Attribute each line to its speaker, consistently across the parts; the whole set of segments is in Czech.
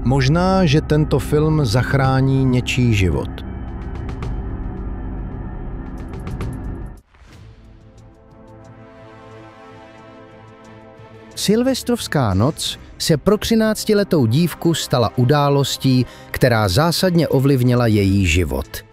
Speaker 1: Možná, že tento film zachrání něčí život.
Speaker 2: Silvestrovská noc se pro 13letou dívku stala událostí, která zásadně ovlivnila její život.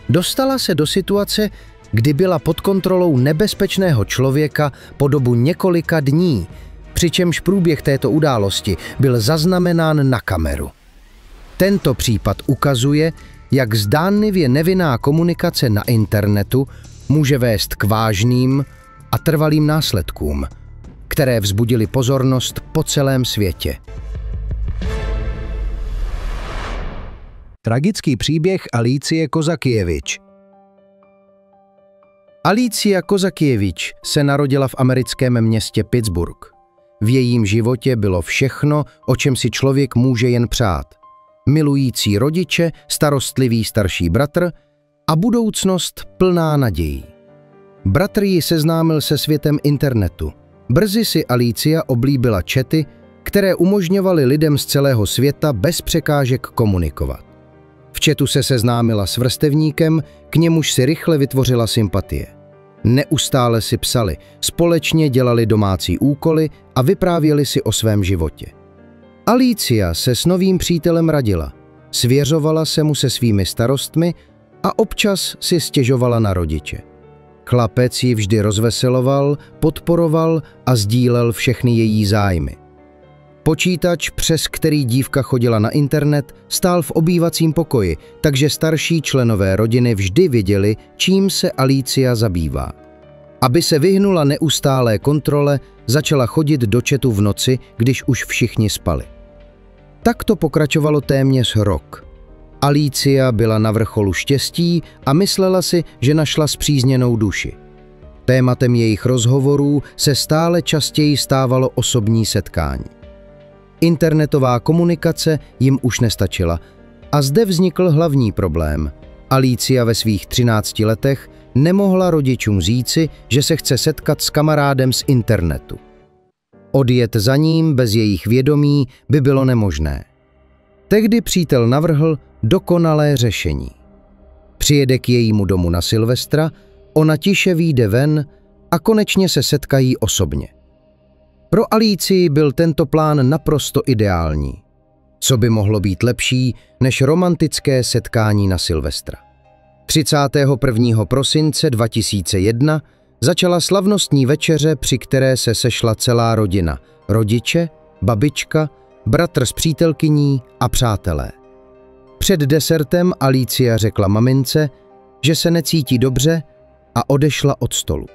Speaker 2: Dostala se do situace, kdy byla pod kontrolou nebezpečného člověka po dobu několika dní, přičemž průběh této události byl zaznamenán na kameru. Tento případ ukazuje, jak zdánlivě nevinná komunikace na internetu může vést k vážným a trvalým následkům, které vzbudily pozornost po celém světě. Tragický příběh Alicie Kozakievič. Alicia Kozakievič se narodila v americkém městě Pittsburgh. V jejím životě bylo všechno, o čem si člověk může jen přát. Milující rodiče, starostlivý starší bratr a budoucnost plná nadějí. Bratr ji seznámil se světem internetu. Brzy si Alicia oblíbila chaty, které umožňovaly lidem z celého světa bez překážek komunikovat. V chatu se seznámila s vrstevníkem, k němuž si rychle vytvořila sympatie. Neustále si psali, společně dělali domácí úkoly a vyprávěli si o svém životě. Alicia se s novým přítelem radila, svěřovala se mu se svými starostmi a občas si stěžovala na rodiče. Chlapec ji vždy rozveseloval, podporoval a sdílel všechny její zájmy. Počítač, přes který dívka chodila na internet, stál v obývacím pokoji, takže starší členové rodiny vždy věděli, čím se Alicia zabývá. Aby se vyhnula neustálé kontrole, začala chodit do chatu v noci, když už všichni spali. Tak to pokračovalo téměř rok. Alicia byla na vrcholu štěstí a myslela si, že našla spřízněnou duši. Tématem jejich rozhovorů se stále častěji stávalo osobní setkání. Internetová komunikace jim už nestačila a zde vznikl hlavní problém. Alicia ve svých 13 letech nemohla rodičům říci, že se chce setkat s kamarádem z internetu. Odjet za ním bez jejich vědomí by bylo nemožné. Tehdy přítel navrhl dokonalé řešení. Přijede k jejímu domu na Silvestra, ona tiše vyjde ven a konečně se setkají osobně. Pro Alicii byl tento plán naprosto ideální. Co by mohlo být lepší než romantické setkání na Silvestra? 31. prosince 2001 začala slavnostní večeře, při které se sešla celá rodina, rodiče, babička, bratr s přítelkyní a přátelé. Před desertem Alicia řekla mamince, že se necítí dobře a odešla od stolu.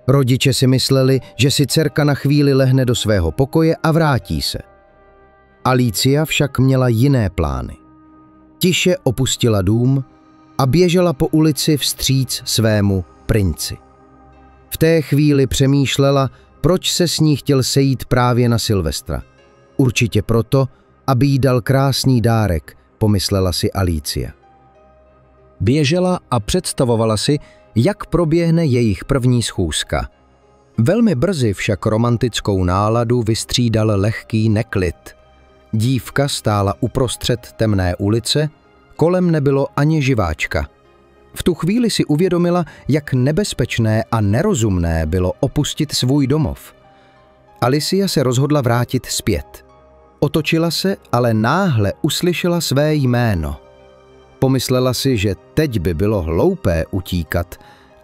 Speaker 2: Rodiče si mysleli, že si dcerka na chvíli lehne do svého pokoje a vrátí se. Alicia však měla jiné plány. Tiše opustila dům a běžela po ulici vstříc svému princi. V té chvíli přemýšlela, proč se s ní chtěl sejít právě na Silvestra. Určitě proto, aby jí dal krásný dárek, pomyslela si Alicia. Běžela a představovala si, jak proběhne jejich první schůzka. Velmi brzy však romantickou náladu vystřídal lehký neklid. Dívka stála uprostřed temné ulice, kolem nebylo ani živáčka. V tu chvíli si uvědomila, jak nebezpečné a nerozumné bylo opustit svůj domov. Alicia se rozhodla vrátit zpět. Otočila se, ale náhle uslyšela své jméno. Pomyslela si, že teď by bylo hloupé utíkat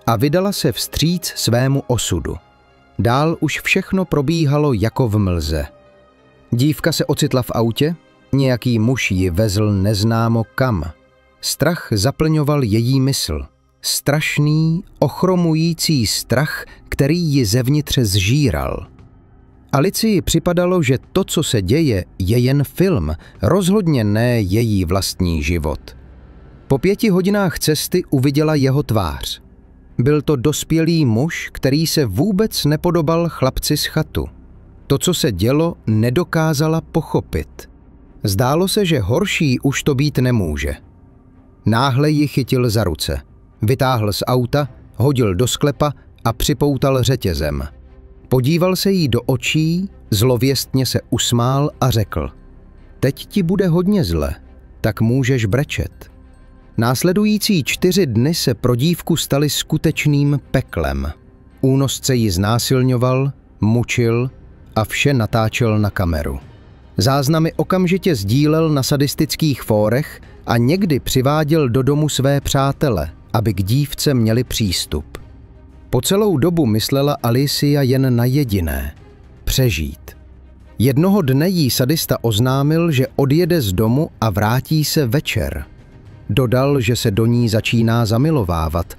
Speaker 2: a vydala se vstříc svému osudu. Dál už všechno probíhalo jako v mlze. Dívka se ocitla v autě, nějaký muž ji vezl neznámo kam. Strach zaplňoval její mysl. Strašný, ochromující strach, který ji zevnitře zžíral. Alicii připadalo, že to, co se děje, je jen film, rozhodně ne její vlastní život. Po 5 hodinách cesty uviděla jeho tvář. Byl to dospělý muž, který se vůbec nepodobal chlapci z chatu. To, co se dělo, nedokázala pochopit. Zdálo se, že horší už to být nemůže. Náhle ji chytil za ruce. Vytáhl z auta, hodil do sklepa a připoutal řetězem. Podíval se jí do očí, zlověstně se usmál a řekl: teď ti bude hodně zle, tak můžeš brečet. Následující 4 dny se pro dívku staly skutečným peklem. Únosce ji znásilňoval, mučil a vše natáčel na kameru. Záznamy okamžitě sdílel na sadistických fórech a někdy přiváděl do domu své přátele, aby k dívce měli přístup. Po celou dobu myslela Alicia jen na jediné – přežít. Jednoho dne jí sadista oznámil, že odjede z domu a vrátí se večer. Dodal, že se do ní začíná zamilovávat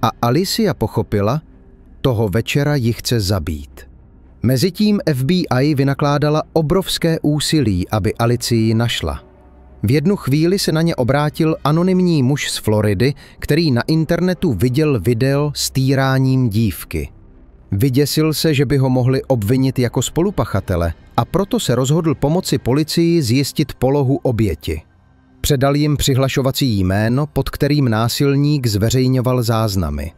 Speaker 2: a Alicia pochopila, toho večera ji chce zabít. Mezitím FBI vynakládala obrovské úsilí, aby Alicii našla. V jednu chvíli se na ně obrátil anonymní muž z Floridy, který na internetu viděl video s týráním dívky. Vyděsil se, že by ho mohli obvinit jako spolupachatele a proto se rozhodl pomoci policii zjistit polohu oběti. Předal jim přihlašovací jméno, pod kterým násilník zveřejňoval záznamy.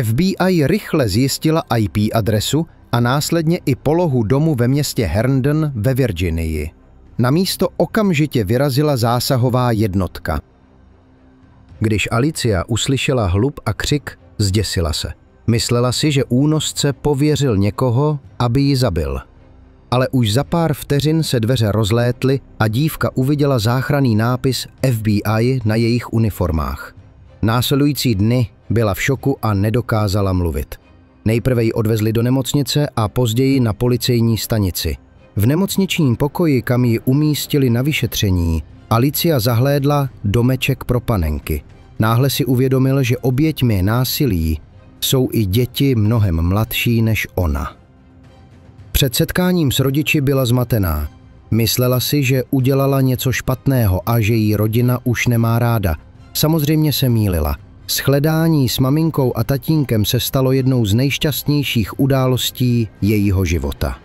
Speaker 2: FBI rychle zjistila IP adresu a následně i polohu domu ve městě Herndon ve Virginii. Na místo okamžitě vyrazila zásahová jednotka. Když Alicia uslyšela hluk a křik, zděsila se. Myslela si, že únosce pověřil někoho, aby ji zabil. Ale už za pár vteřin se dveře rozlétly a dívka uviděla záchranný nápis FBI na jejich uniformách. Následující dny byla v šoku a nedokázala mluvit. Nejprve ji odvezli do nemocnice a později na policejní stanici. V nemocničním pokoji, kam ji umístili na vyšetření, Alicia zahlédla domeček pro panenky. Náhle si uvědomil, že oběťmi násilí jsou i děti mnohem mladší než ona. Před setkáním s rodiči byla zmatená. Myslela si, že udělala něco špatného a že jí rodina už nemá ráda. Samozřejmě se mýlila. Shledání s maminkou a tatínkem se stalo jednou z nejšťastnějších událostí jejího života.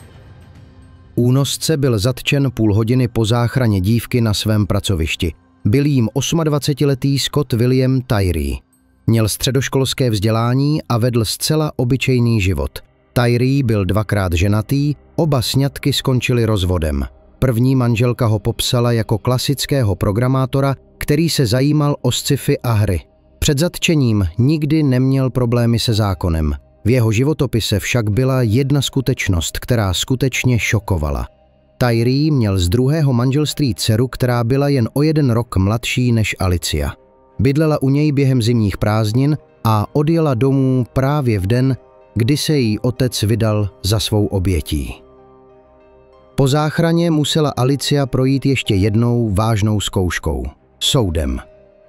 Speaker 2: Únosce byl zatčen půl hodiny po záchraně dívky na svém pracovišti. Byl jím 28letý Scott William Tyree. Měl středoškolské vzdělání a vedl zcela obyčejný život. Tyree byl 2krát ženatý, oba sňatky skončily rozvodem. První manželka ho popsala jako klasického programátora, který se zajímal o sci-fi a hry. Před zatčením nikdy neměl problémy se zákonem. V jeho životopise však byla jedna skutečnost, která skutečně šokovala. Tyree měl z druhého manželství dceru, která byla jen o 1 rok mladší než Alicia. Bydlela u něj během zimních prázdnin a odjela domů právě v den, kdy se její otec vydal za svou obětí. Po záchraně musela Alicia projít ještě jednou vážnou zkouškou – soudem.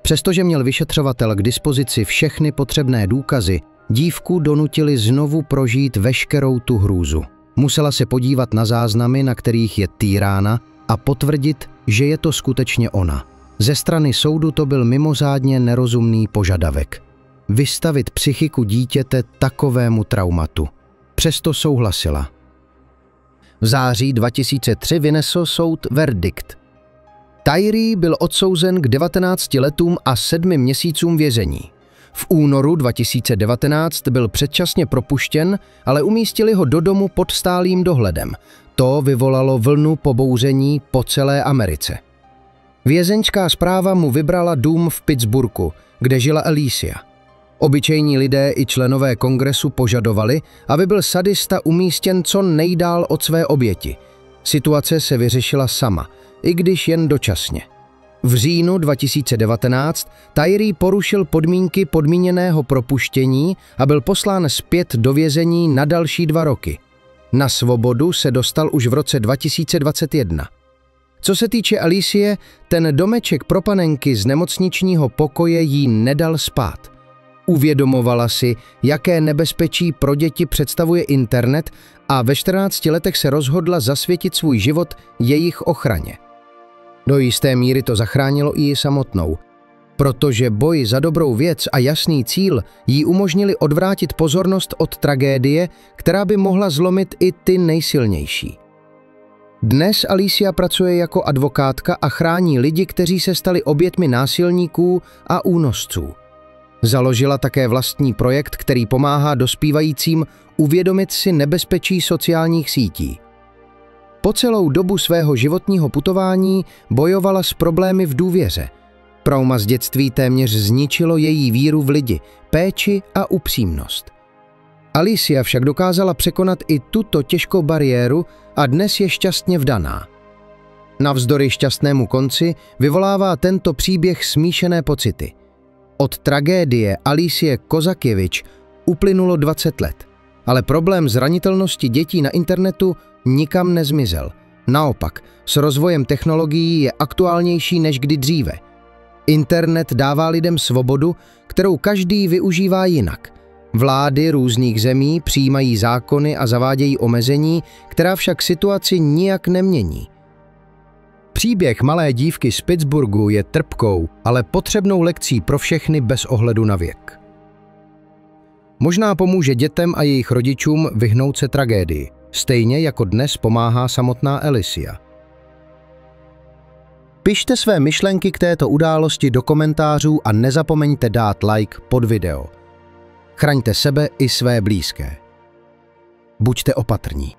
Speaker 2: Přestože měl vyšetřovatel k dispozici všechny potřebné důkazy, dívku donutili znovu prožít veškerou tu hrůzu. Musela se podívat na záznamy, na kterých je týrána, a potvrdit, že je to skutečně ona. Ze strany soudu to byl mimořádně nerozumný požadavek. Vystavit psychiku dítěte takovému traumatu. Přesto souhlasila. V září 2003 vynesl soud verdikt. Tyree byl odsouzen k 19 letům a 7 měsícům vězení. V únoru 2019 byl předčasně propuštěn, ale umístili ho do domu pod stálým dohledem. To vyvolalo vlnu pobouření po celé Americe. Vězeňská správa mu vybrala dům v Pittsburghu, kde žila Alicia. Obyčejní lidé i členové kongresu požadovali, aby byl sadista umístěn co nejdál od své oběti. Situace se vyřešila sama, i když jen dočasně. V říjnu 2019 Tyree porušil podmínky podmíněného propuštění a byl poslán zpět do vězení na další 2 roky. Na svobodu se dostal už v roce 2021. Co se týče Alicie, ten domeček pro panenky z nemocničního pokoje jí nedal spát. Uvědomovala si, jaké nebezpečí pro děti představuje internet, a ve 14 letech se rozhodla zasvětit svůj život jejich ochraně. Do jisté míry to zachránilo i ji samotnou, protože boj za dobrou věc a jasný cíl jí umožnili odvrátit pozornost od tragédie, která by mohla zlomit i ty nejsilnější. Dnes Alicia pracuje jako advokátka a chrání lidi, kteří se stali oběťmi násilníků a únosců. Založila také vlastní projekt, který pomáhá dospívajícím uvědomit si nebezpečí sociálních sítí. Po celou dobu svého životního putování bojovala s problémy v důvěře. Trauma z dětství téměř zničilo její víru v lidi, péči a upřímnost. Alicia však dokázala překonat i tuto těžkou bariéru a dnes je šťastně vdaná. Navzdory šťastnému konci vyvolává tento příběh smíšené pocity. Od tragédie Alicie Kozakievič uplynulo 20 let, ale problém zranitelnosti dětí na internetu nikam nezmizel. Naopak, s rozvojem technologií je aktuálnější než kdy dříve. Internet dává lidem svobodu, kterou každý využívá jinak. Vlády různých zemí přijímají zákony a zavádějí omezení, která však situaci nijak nemění. Příběh malé dívky z Pittsburghu je trpkou, ale potřebnou lekcí pro všechny bez ohledu na věk. Možná pomůže dětem a jejich rodičům vyhnout se tragédii, stejně jako dnes pomáhá samotná Alicia. Pište své myšlenky k této události do komentářů a nezapomeňte dát like pod video. Chraňte sebe i své blízké. Buďte opatrní.